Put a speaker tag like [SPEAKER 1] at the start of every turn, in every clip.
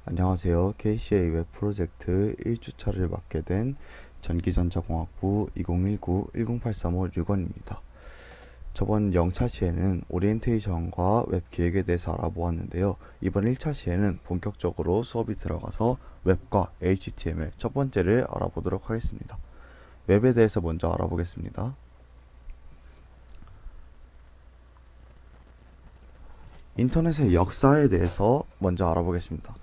[SPEAKER 1] 안녕하세요. KCA 웹 프로젝트 1주차를 맡게 된 전기전자공학부 2019-108356원입니다. 저번 0차 시에는 오리엔테이션과 웹 기획에 대해서 알아보았는데요. 이번 1차 시에는 본격적으로 수업이 들어가서 웹과 HTML 첫 번째를 알아보도록 하겠습니다. 웹에 대해서 먼저 알아보겠습니다. 인터넷의 역사에 대해서 먼저 알아보겠습니다.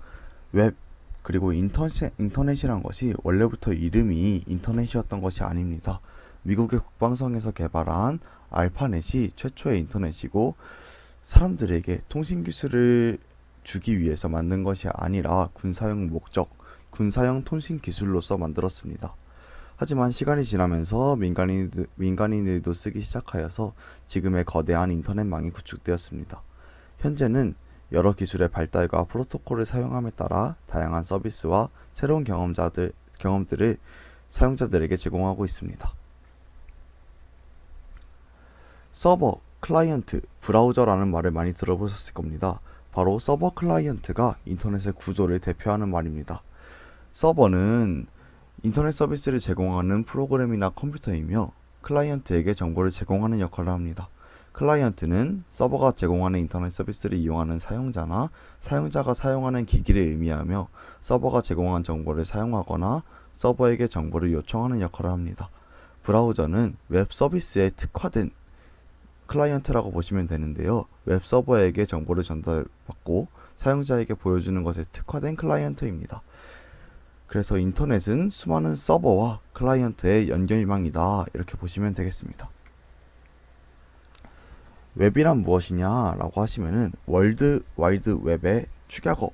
[SPEAKER 1] 웹 그리고 인터넷이란 것이 원래부터 이름이 인터넷이었던 것이 아닙니다. 미국의 국방성에서 개발한 알파넷이 최초의 인터넷이고 사람들에게 통신 기술을 주기 위해서 만든 것이 아니라 군사용 목적, 군사용 통신 기술로서 만들었습니다. 하지만 시간이 지나면서 민간인들도 쓰기 시작하여서 지금의 거대한 인터넷망이 구축되었습니다. 현재는 여러 기술의 발달과 프로토콜을 사용함에 따라 다양한 서비스와 새로운 경험들을 사용자들에게 제공하고 있습니다. 서버, 클라이언트, 브라우저라는 말을 많이 들어보셨을 겁니다. 바로 서버 클라이언트가 인터넷의 구조를 대표하는 말입니다. 서버는 인터넷 서비스를 제공하는 프로그램이나 컴퓨터이며 클라이언트에게 정보를 제공하는 역할을 합니다. 클라이언트는 서버가 제공하는 인터넷 서비스를 이용하는 사용자나 사용자가 사용하는 기기를 의미하며 서버가 제공한 정보를 사용하거나 서버에게 정보를 요청하는 역할을 합니다. 브라우저는 웹 서비스에 특화된 클라이언트라고 보시면 되는데요. 웹 서버에게 정보를 전달받고 사용자에게 보여주는 것에 특화된 클라이언트입니다. 그래서 인터넷은 수많은 서버와 클라이언트의 연결망이다, 이렇게 보시면 되겠습니다. 웹이란 무엇이냐 라고 하시면은 월드 와이드 웹의 축약어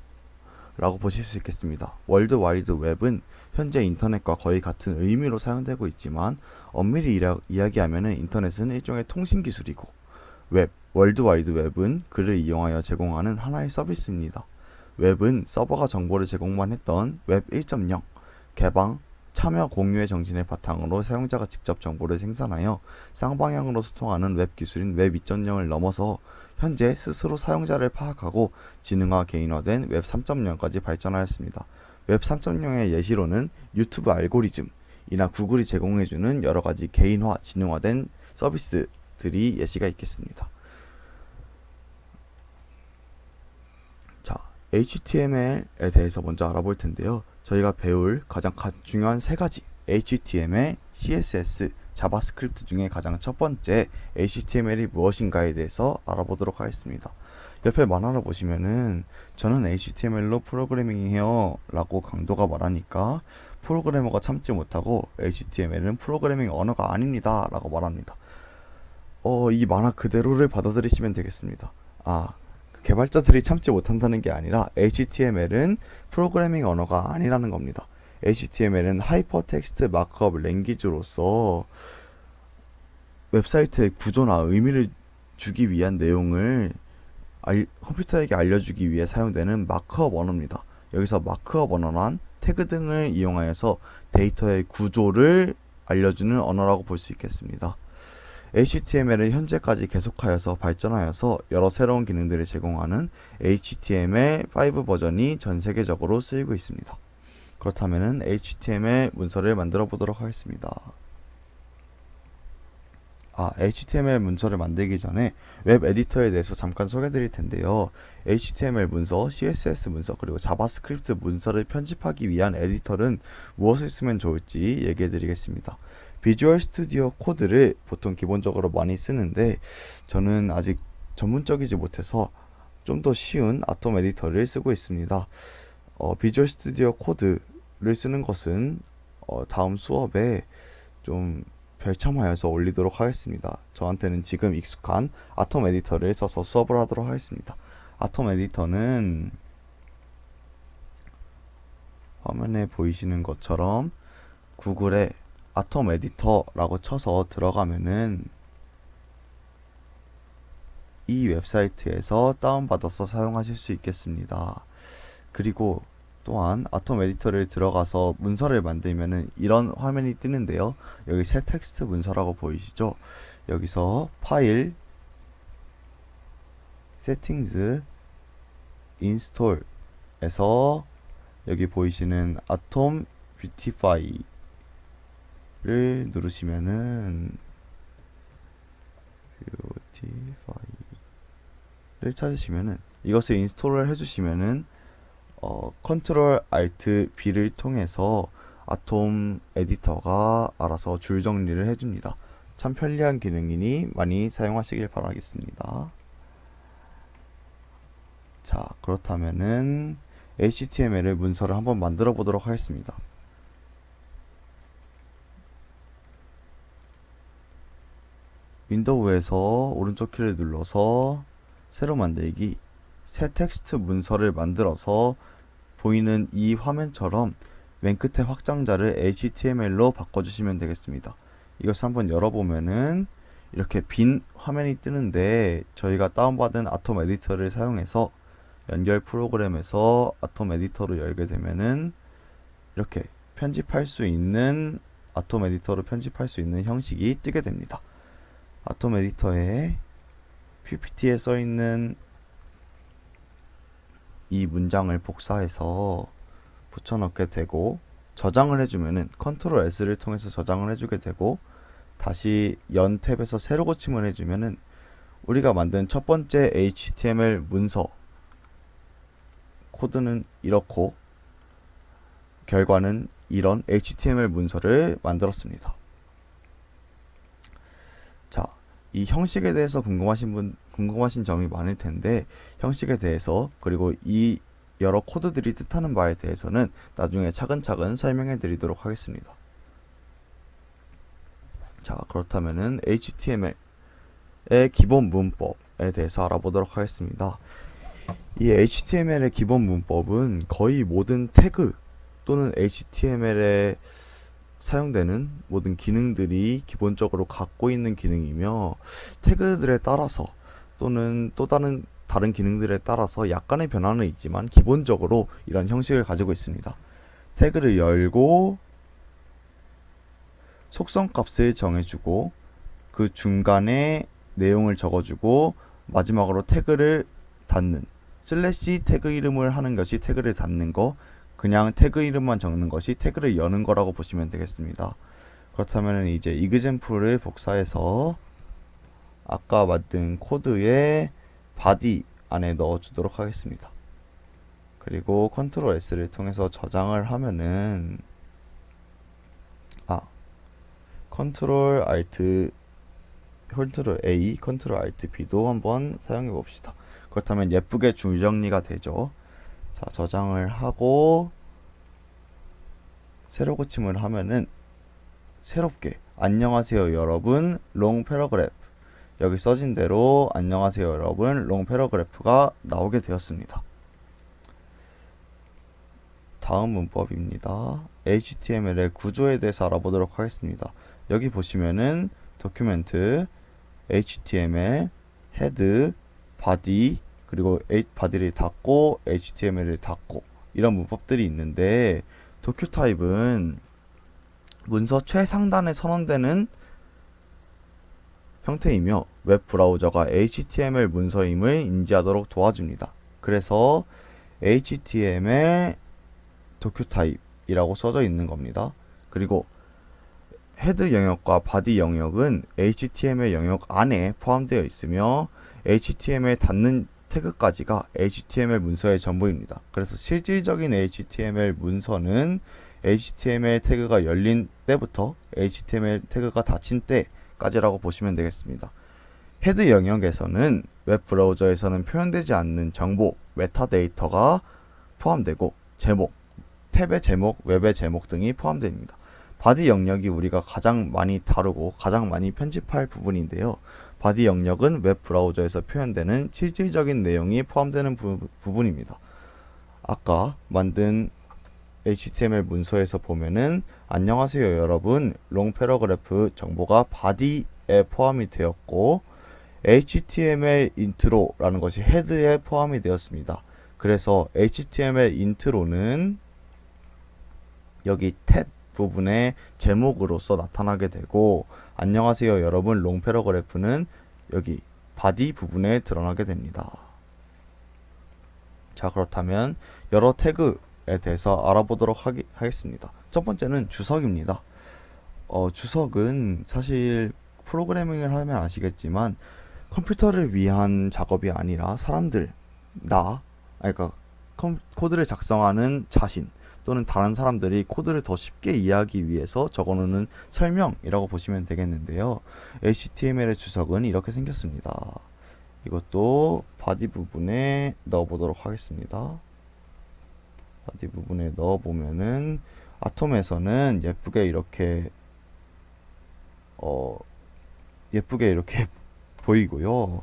[SPEAKER 1] 라고 보실 수 있겠습니다. 월드 와이드 웹은 현재 인터넷과 거의 같은 의미로 사용되고 있지만 엄밀히 이야기하면은 인터넷은 일종의 통신 기술이고 월드 와이드 웹은 그를 이용하여 제공하는 하나의 서비스입니다. 웹은 서버가 정보를 제공만 했던 웹 1.0 개방, 참여 공유의 정신을 바탕으로 사용자가 직접 정보를 생산하여 쌍방향으로 소통하는 웹 기술인 웹 2.0을 넘어서 현재 스스로 사용자를 파악하고 지능화 개인화된 웹 3.0까지 발전하였습니다. 웹 3.0의 예시로는 유튜브 알고리즘이나 구글이 제공해주는 여러가지 개인화, 지능화된 서비스들이 예시가 있겠습니다. 자, HTML에 대해서 먼저 알아볼 텐데요. 저희가 배울 가장 중요한 세 가지 HTML, CSS, 자바스크립트 중에 가장 첫 번째 HTML이 무엇인가에 대해서 알아보도록 하겠습니다. 옆에 만화를 보시면은 저는 HTML로 프로그래밍해요 라고 강도가 말하니까 프로그래머가 참지 못하고 HTML은 프로그래밍 언어가 아닙니다 라고 말합니다. 이 만화 그대로를 받아들이시면 되겠습니다. 개발자들이 참지 못한다는 게 아니라 HTML은 프로그래밍 언어가 아니라는 겁니다. HTML은 하이퍼텍스트 마크업 랭귀지로서 웹사이트의 구조나 의미를 주기 위한 내용을 컴퓨터에게 알려주기 위해 사용되는 마크업 언어입니다. 여기서 마크업 언어란 태그 등을 이용하여서 데이터의 구조를 알려주는 언어라고 볼 수 있겠습니다. HTML은 현재까지 계속하여서 발전하여서 여러 새로운 기능들을 제공하는 HTML5 버전이 전 세계적으로 쓰이고 있습니다. 그렇다면 HTML 문서를 만들어 보도록 하겠습니다. HTML 문서를 만들기 전에 웹 에디터에 대해서 잠깐 소개해 드릴 텐데요. HTML 문서, CSS 문서, 그리고 자바스크립트 문서를 편집하기 위한 에디터는 무엇을 쓰면 좋을지 얘기해 드리겠습니다. 비주얼 스튜디오 코드를 보통 기본적으로 많이 쓰는데 저는 아직 전문적이지 못해서 좀 더 쉬운 아톰 에디터를 쓰고 있습니다. 비주얼 스튜디오 코드를 쓰는 것은 다음 수업에 좀 별첨하여서 올리도록 하겠습니다. 저한테는 지금 익숙한 아톰 에디터를 써서 수업을 하도록 하겠습니다. 아톰 에디터는 화면에 보이시는 것처럼 구글에 아톰 에디터라고 쳐서 들어가면은 이 웹사이트에서 다운받아서 사용하실 수 있겠습니다. 그리고 또한 아톰 에디터를 들어가서 문서를 만들면은 이런 화면이 뜨는데요. 여기 새 텍스트 문서라고 보이시죠? 여기서 파일, 세팅즈, 인스톨에서 여기 보이시는 아톰 뷰티파이를 누르시면은 뷰티파이를 찾으시면은 이것을 인스톨을 해주시면은 컨트롤 알트 B를 통해서 아톰 에디터가 알아서 줄 정리를 해줍니다. 참 편리한 기능이니 많이 사용하시길 바라겠습니다. 자, 그렇다면은 HTML을 문서를 한번 만들어 보도록 하겠습니다. 윈도우에서 오른쪽 키를 눌러서 새로 만들기, 새 텍스트 문서를 만들어서 보이는 이 화면처럼 맨 끝에 확장자를 HTML로 바꿔주시면 되겠습니다. 이것을 한번 열어보면은 이렇게 빈 화면이 뜨는데, 저희가 다운받은 아톰 에디터를 사용해서 연결 프로그램에서 아톰 에디터로 열게 되면은 이렇게 편집할 수 있는, 아톰 에디터로 편집할 수 있는 형식이 뜨게 됩니다. 아톰 에디터에 PPT에 써 있는 이 문장을 복사해서 붙여넣게 되고, 저장을 해주면은 컨트롤 S를 통해서 저장을 해주게 되고, 다시 연 탭에서 새로 고침을 해주면은 우리가 만든 첫 번째 HTML 문서 코드는 이렇고 결과는 이런 HTML 문서를 만들었습니다. 자, 이 형식에 대해서 궁금하신 점이 많을 텐데, 형식에 대해서 그리고 이 여러 코드들이 뜻하는 바에 대해서는 나중에 차근차근 설명해 드리도록 하겠습니다. 자, 그렇다면은 HTML의 기본 문법에 대해서 알아보도록 하겠습니다. 이 HTML의 기본 문법은 거의 모든 태그 또는 HTML에 사용되는 모든 기능들이 기본적으로 갖고 있는 기능이며, 태그들에 따라서 또는 또 다른 기능들에 따라서 약간의 변화는 있지만 기본적으로 이런 형식을 가지고 있습니다. 태그를 열고 속성 값을 정해주고 그 중간에 내용을 적어주고 마지막으로 태그를 닫는, 슬래시 태그 이름을 하는 것이 태그를 닫는 거, 그냥 태그 이름만 적는 것이 태그를 여는 거라고 보시면 되겠습니다. 그렇다면 이제 이그젠플을 복사해서 아까 만든 코드의 바디 안에 넣어 주도록 하겠습니다. 그리고 컨트롤 S를 통해서 저장을 하면은 컨트롤 알트 컨트롤 A, 컨트롤 알트 B도 한번 사용해 봅시다. 그렇다면 예쁘게 줄 정리가 되죠. 자, 저장을 하고 새로 고침을 하면은 새롭게 안녕하세요 여러분 롱 패러그래프, 여기 써진 대로 안녕하세요 여러분 롱 패러그래프가 나오게 되었습니다. 다음 문법입니다. HTML의 구조에 대해서 알아보도록 하겠습니다. 여기 보시면은 도큐멘트, HTML, 헤드, 바디, 그리고 바디를 닫고 HTML을 닫고 이런 문법들이 있는데, 도큐 타입은 문서 최상단에 선언되는 형태이며 웹 브라우저가 HTML 문서임을 인지하도록 도와줍니다. 그래서 HTML 도큐 타입이라고 써져 있는 겁니다. 그리고 헤드 영역과 바디 영역은 HTML 영역 안에 포함되어 있으며 HTML 닫는 태그까지가 HTML 문서의 전부입니다. 그래서 실질적인 HTML 문서는 HTML 태그가 열린 때부터 HTML 태그가 닫힌 때까지라고 보시면 되겠습니다. 헤드 영역에서는 웹 브라우저에서는 표현되지 않는 정보, 메타데이터가 포함되고 제목, 탭의 제목, 웹의 제목 등이 포함됩니다. 바디 영역이 우리가 가장 많이 다루고 가장 많이 편집할 부분인데요. 바디 영역은 웹 브라우저에서 표현되는 실질적인 내용이 포함되는 부분입니다. 아까 만든 HTML 문서에서 보면은 안녕하세요 여러분 롱 패러그래프 정보가 바디에 포함이 되었고, HTML 인트로라는 것이 헤드에 포함이 되었습니다. 그래서 HTML 인트로는 여기 탭 부분의 제목으로서 나타나게 되고, 안녕하세요 여러분 롱 패러그래프는 여기 바디 부분에 드러나게 됩니다. 자, 그렇다면 여러 태그 대해서 알아보도록 하겠습니다. 첫 번째는 주석입니다. 주석은 사실 프로그래밍을 하면 아시겠지만 컴퓨터를 위한 작업이 아니라 사람들, 그러니까 코드를 작성하는 자신 또는 다른 사람들이 코드를 더 쉽게 이해하기 위해서 적어놓는 설명이라고 보시면 되겠는데요. HTML의 주석은 이렇게 생겼습니다. 이것도 바디 부분에 넣어보도록 하겠습니다. 바디 부분에 넣어보면은 아톰에서는 예쁘게 이렇게 보이고요.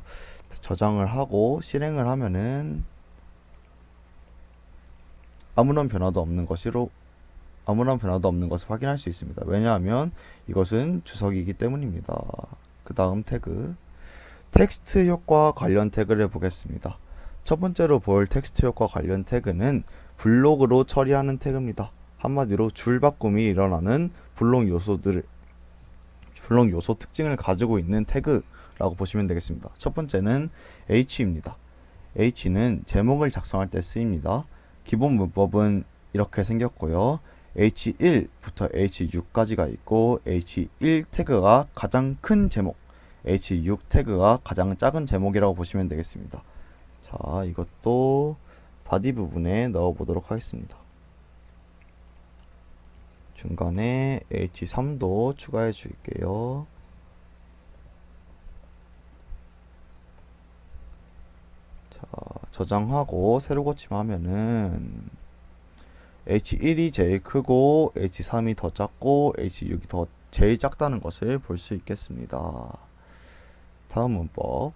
[SPEAKER 1] 저장을 하고 실행을 하면은 아무런 변화도 없는 것을 확인할 수 있습니다. 왜냐하면 이것은 주석이기 때문입니다. 그 다음 태그, 텍스트 효과 관련 태그를 보겠습니다. 첫 번째로 볼 텍스트 효과 관련 태그는 블록으로 처리하는 태그입니다. 한마디로 줄바꿈이 일어나는 블록 요소 특징을 가지고 있는 태그라고 보시면 되겠습니다. 첫 번째는 H입니다. H는 제목을 작성할 때 쓰입니다. 기본 문법은 이렇게 생겼고요. H1부터 H6까지가 있고 H1 태그가 가장 큰 제목, H6 태그가 가장 작은 제목이라고 보시면 되겠습니다. 자, 이것도 바디 부분에 넣어 보도록 하겠습니다. 중간에 H3도 추가해 줄게요. 자, 저장하고 새로 고침하면은 H1이 제일 크고 H3이 더 작고 H6이 제일 작다는 것을 볼 수 있겠습니다. 다음 문법.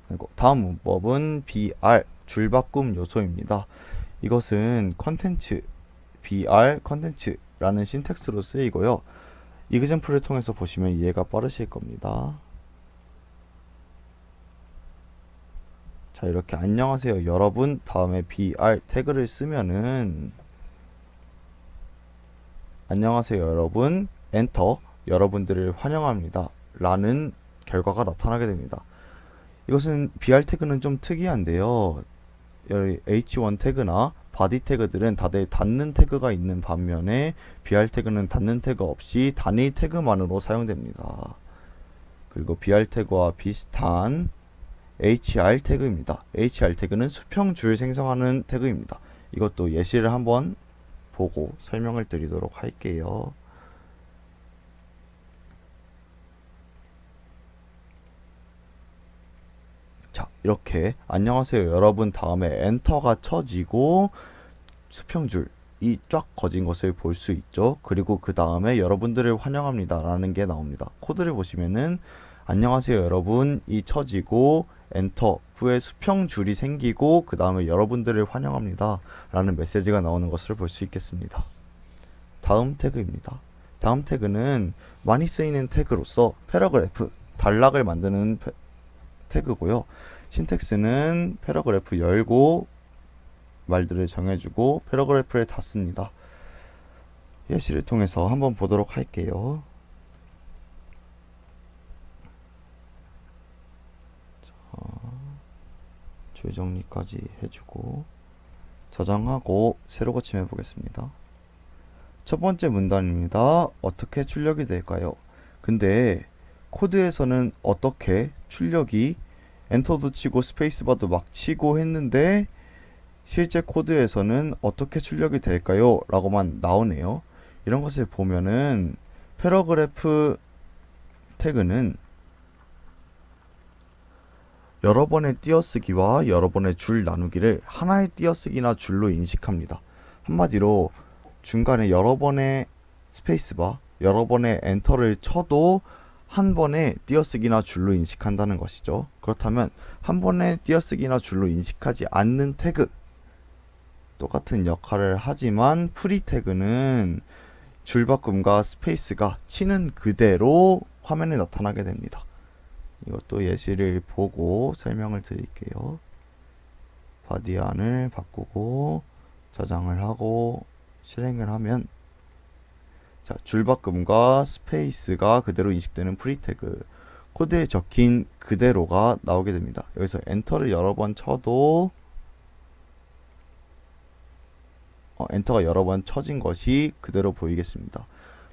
[SPEAKER 1] 그리고 다음 문법은 BR, 줄바꿈 요소입니다. 이것은 컨텐츠, BR 컨텐츠라는 신텍스로 쓰이고요. 이그젠플을 통해서 보시면 이해가 빠르실 겁니다. 자, 이렇게 안녕하세요 여러분 다음에 BR 태그를 쓰면은 안녕하세요 여러분 엔터, 여러분들을 환영합니다 라는 결과가 나타나게 됩니다. 이것은 BR 태그는 좀 특이한데요. H1 태그나 바디 태그들은 다들 닫는 태그가 있는 반면에 BR 태그는 닫는 태그 없이 단일 태그만으로 사용됩니다. 그리고 BR 태그와 비슷한 HR 태그입니다. HR 태그는 수평줄 생성하는 태그입니다. 이것도 예시를 한번 보고 설명을 드리도록 할게요. 자, 이렇게 안녕하세요 여러분 다음에 엔터가 쳐지고 수평줄이 쫙 거진 것을 볼 수 있죠. 그리고 그 다음에 여러분들을 환영합니다 라는 게 나옵니다. 코드를 보시면은 안녕하세요 여러분이 쳐지고 엔터 후에 수평줄이 생기고 그 다음에 여러분들을 환영합니다 라는 메시지가 나오는 것을 볼 수 있겠습니다. 다음 태그입니다. 다음 태그는 많이 쓰이는 태그로서 패러그래프, 단락을 만드는 태그고요. 신텍스는 패러그래프 열고 말들을 정해주고 패러그래프를 닫습니다. 예시를 통해서 한번 보도록 할게요. 줄 정리까지 해주고 저장하고 새로 고침해 보겠습니다. 첫 번째 문단입니다. 어떻게 출력이 될까요? 근데 코드에서는 어떻게 출력이 엔터도 치고 스페이스바도 막 치고 했는데 실제 코드에서는 어떻게 출력이 될까요? 라고만 나오네요. 이런 것을 보면은 패러그래프 태그는 여러 번의 띄어쓰기와 여러 번의 줄 나누기를 하나의 띄어쓰기나 줄로 인식합니다. 한마디로 중간에 여러 번의 스페이스바, 여러 번의 엔터를 쳐도 한 번의 띄어쓰기나 줄로 인식한다는 것이죠. 그렇다면 한 번의 띄어쓰기나 줄로 인식하지 않는 태그, 똑같은 역할을 하지만 프리 태그는 줄바꿈과 스페이스가 치는 그대로 화면에 나타나게 됩니다. 이것도 예시를 보고 설명을 드릴게요. 바디 안을 바꾸고 저장을 하고 실행을 하면 자, 줄바꿈과 스페이스가 그대로 인식되는 프리 태그, 코드에 적힌 그대로가 나오게 됩니다. 여기서 엔터를 여러 번 쳐도 엔터가 여러 번 쳐진 것이 그대로 보이겠습니다.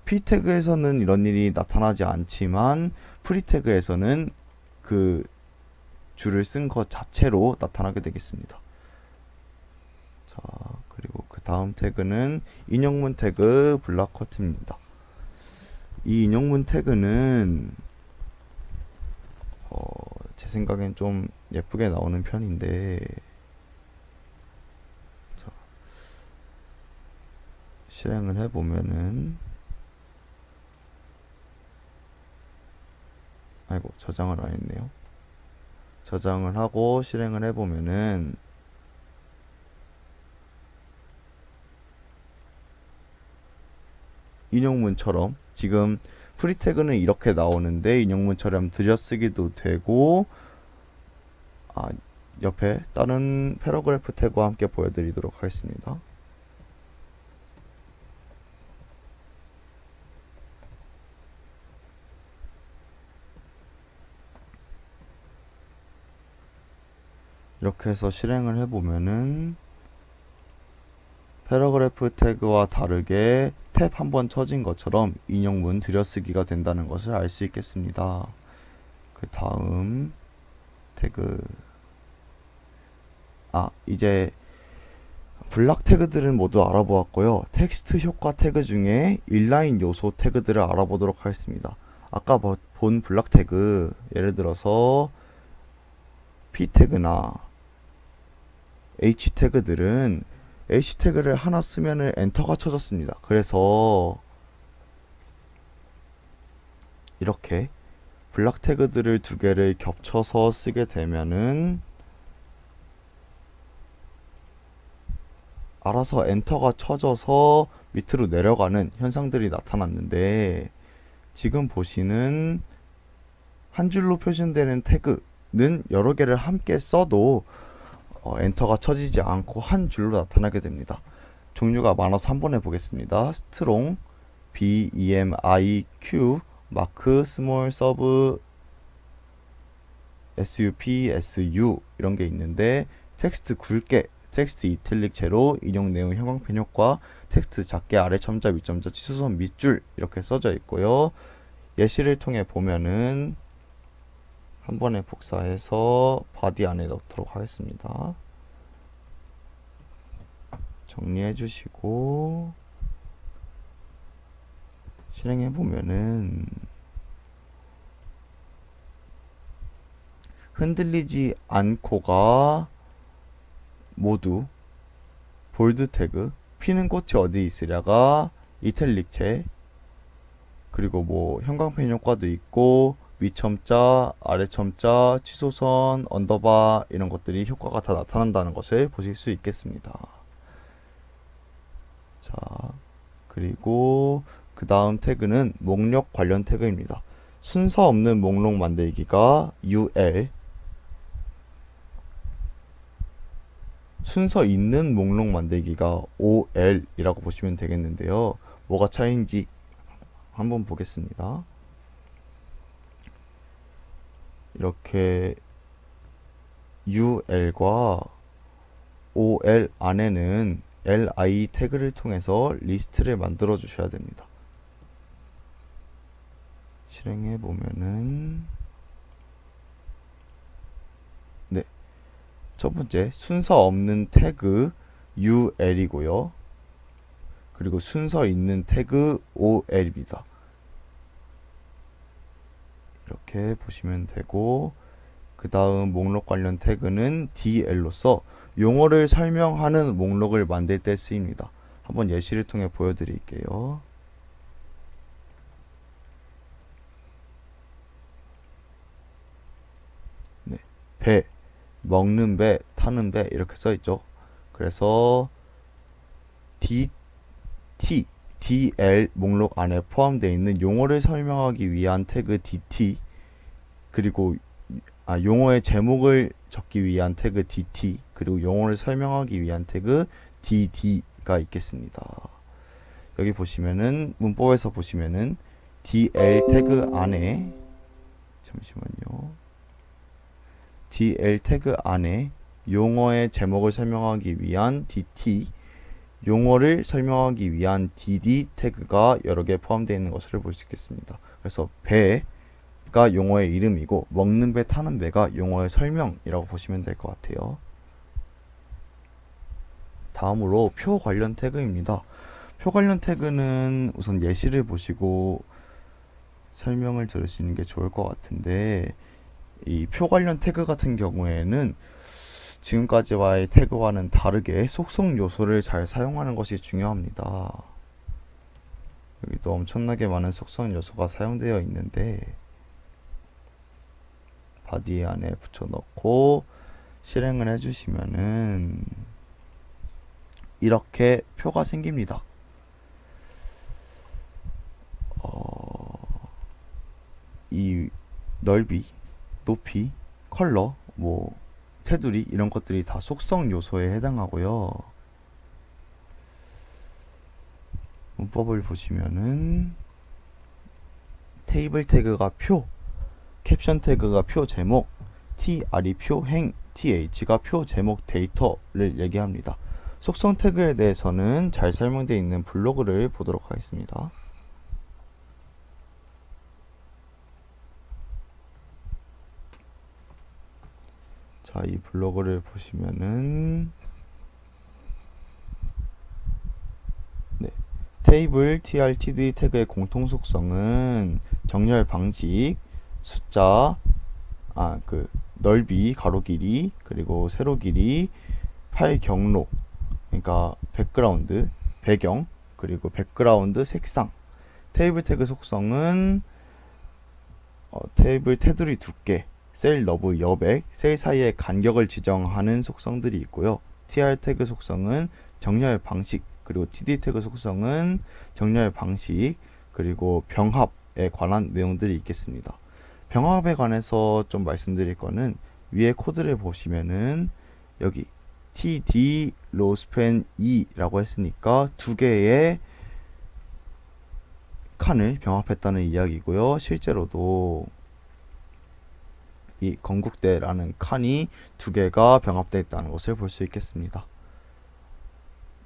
[SPEAKER 1] p 태그에서는 이런 일이 나타나지 않지만 프리 태그에서는 그 줄을 쓴 것 자체로 나타나게 되겠습니다. 자, 그리고 그 다음 태그는 인용문 태그 블락 커트입니다. 이 인용문 태그는 제 생각엔 좀 예쁘게 나오는 편인데, 자, 실행을 해보면은, 아이고, 저장을 안 했네요. 저장을 하고 실행을 해보면은, 인용문처럼 지금 프리 태그는 이렇게 나오는데 인용문처럼 들여쓰기도 되고, 옆에 다른 패러그래프 태그와 함께 보여드리도록 하겠습니다. 이렇게 해서 실행을 해보면은 패러그래프 태그와 다르게 탭 한 번 쳐진 것처럼 인용문 들여쓰기가 된다는 것을 알 수 있겠습니다. 그 다음 태그, 이제 블락 태그들은 모두 알아보았고요. 텍스트 효과 태그 중에 인라인 요소 태그들을 알아보도록 하겠습니다. 아까 본 블락 태그, 예를 들어서 p 태그나 h 태그들은 h 태그를 하나 쓰면은 엔터가 쳐졌습니다. 그래서 이렇게 블락 태그들을 두 개를 겹쳐서 쓰게 되면은 알아서 엔터가 쳐져서 밑으로 내려가는 현상들이 나타났는데, 지금 보시는 한 줄로 표시되는 태그는 여러 개를 함께 써도 엔터가 쳐지지 않고 한 줄로 나타나게 됩니다. 종류가 많아서 한번 해보겠습니다. 스트롱, BEMIQ, 마크, 스몰, 서브, SUP, SU 이런 게 있는데, 텍스트 굵게, 텍스트 이탈릭 제로, 인용 내용 형광펜 효과, 텍스트 작게 아래 첨자 윗점자 취소선 밑줄 이렇게 써져 있고요. 예시를 통해 보면은 한 번에 복사해서 바디 안에 넣도록 하겠습니다. 정리해 주시고 실행해 보면은 흔들리지 않고가 모두 볼드 태그, 피는 꽃이 어디 있으랴가 이탈릭체, 그리고 뭐 형광펜 효과도 있고 위첨자, 아래첨자, 취소선, 언더바 이런 것들이 효과가 다 나타난다는 것을 보실 수 있겠습니다. 자, 그리고 그 다음 태그는 목록 관련 태그입니다. 순서 없는 목록 만들기가 UL, 순서 있는 목록 만들기가 OL이라고 보시면 되겠는데요. 뭐가 차이인지 한번 보겠습니다. 이렇게 UL과 OL 안에는 li 태그를 통해서 리스트를 만들어 주셔야 됩니다. 실행해 보면은 네, 첫 번째 순서 없는 태그 UL이고요. 그리고 순서 있는 태그 OL입니다. 이렇게 보시면 되고, 그 다음 목록 관련 태그는 DL로서 용어를 설명하는 목록을 만들 때 쓰입니다. 한번 예시를 통해 보여드릴게요. 네, 배, 먹는 배, 타는 배 이렇게 써있죠. 그래서 DL 목록 안에 포함되어 있는 용어를 설명하기 위한 태그 DT, 그리고 용어의 제목을 적기 위한 태그 DT, 그리고 용어를 설명하기 위한 태그 DD가 있겠습니다. 여기 보시면은 문법에서 보시면은 DL 태그 안에 잠시만요. DL 태그 안에 용어의 제목을 설명하기 위한 DT, 용어를 설명하기 위한 DD 태그가 여러 개 포함되어 있는 것을 볼 수 있겠습니다. 그래서 배가 용어의 이름이고 먹는 배, 타는 배가 용어의 설명이라고 보시면 될 것 같아요. 다음으로 표 관련 태그입니다. 표 관련 태그는 우선 예시를 보시고 설명을 들으시는 게 좋을 것 같은데, 이 표 관련 태그 같은 경우에는 지금까지와의 태그와는 다르게 속성 요소를 잘 사용하는 것이 중요합니다. 여기도 엄청나게 많은 속성 요소가 사용되어 있는데 바디 안에 붙여 넣고 실행을 해주시면은 이렇게 표가 생깁니다. 이 넓이, 높이, 컬러, 테두리 이런 것들이 다 속성 요소에 해당하고요. 문법을 보시면은 테이블 태그가 표, 캡션 태그가 표 제목, tr이 표 행, th가 표 제목 데이터를 얘기합니다. 속성 태그에 대해서는 잘 설명되어 있는 블로그를 보도록 하겠습니다. 자, 이 블로그를 보시면은 테이블 trtd 태그의 공통 속성은 정렬 방식, 숫자, 넓이, 가로 길이, 그리고 세로 길이, 파일 경로, 그러니까 백그라운드, 배경, 그리고 백그라운드 색상. 테이블 태그 속성은 테이블 테두리 두께, 셀 너브 여백, 셀 사이의 간격을 지정하는 속성들이 있고요. tr 태그 속성은 정렬 방식, 그리고 td 태그 속성은 정렬 방식, 그리고 병합에 관한 내용들이 있겠습니다. 병합에 관해서 좀 말씀드릴 거는 위에 코드를 보시면은 여기 td 로스펜 2라고 했으니까 두 개의 칸을 병합했다는 이야기고요. 실제로도 이 건국대라는 칸이 두 개가 병합되어 있다는 것을 볼 수 있겠습니다.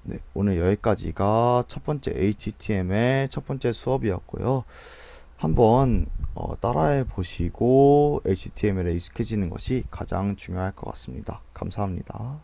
[SPEAKER 1] 네, 오늘 여기까지가 첫 번째 HTML 첫 번째 수업이었고요. 한번 따라해 보시고 HTML에 익숙해지는 것이 가장 중요할 것 같습니다. 감사합니다.